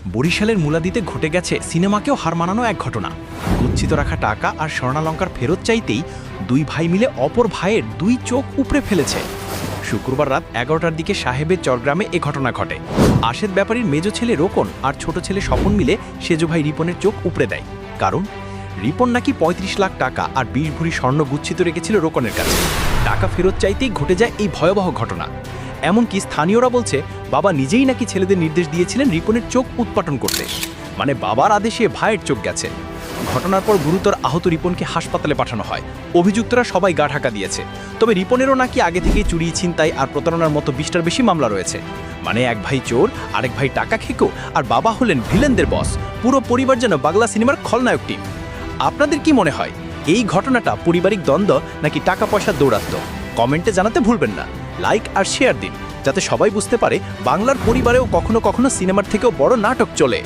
বরিশালের মুলাদিতে ঘটে গেছে সিনেমাকেও হার মানানো এক ঘটনা। গচ্ছিত রাখা টাকা আর স্বর্ণালঙ্কার ফেরত চাইতেই দুই ভাই মিলে অপর ভাইয়ের দুই চোখ উপড়ে ফেলেছে। শুক্রবার রাত 11টার দিকে সাহেবের চরগ্রামে এ ঘটনা ঘটে। আশেদ ব্যাপারীর মেজ ছেলে রোকন আর ছোট ছেলে স্বপন মিলে সেজো ভাই রিপনের চোখ উপড়ে দেয়। কারণ রিপন নাকি ৩৫ লাখ টাকা আর ২০ ভরি স্বর্ণ গুচ্ছিত রেখেছিল রোকনের কাছে। টাকা ফেরত চাইতেই ঘটে যায় এই ভয়াবহ ঘটনা। এমনকি স্থানীয়রা বলছে বাবা নিজেই নাকি ছেলেদের নির্দেশ দিয়েছিলেন রিপনের চোখ উৎপাটন করতে, মানে বাবার আদেশে ভাইয়ের চোখ গেছে। ঘটনার পর গুরুতর আহত রিপনকে হাসপাতালে পাঠানো হয়। অভিযুক্তরা সবাই গা ঢাকা দিয়েছে। তবে রিপনেরও নাকি আগে থেকেই চুরি, ছিনতাই আর প্রতারণার মতো ২০টার বেশি মামলা রয়েছে। মানে এক ভাই চোর, আরেক ভাই টাকা খেকো, আর বাবা হলেন ভিলেনদের বস। পুরো পরিবার যেন বাংলা সিনেমার খলনায়ক টিম। আপনাদের কি মনে হয় এই ঘটনাটা পারিবারিক দ্বন্দ্ব নাকি টাকা পয়সা দৌরাত্ম্য? কমেন্টে জানাতে ভুলবেন না। লাইক আর শেয়ার দিন যাতে সবাই বুঝতে পারে বাংলার পরিবারেও কখনো কখনো সিনেমার থেকেও বড় নাটক চলে।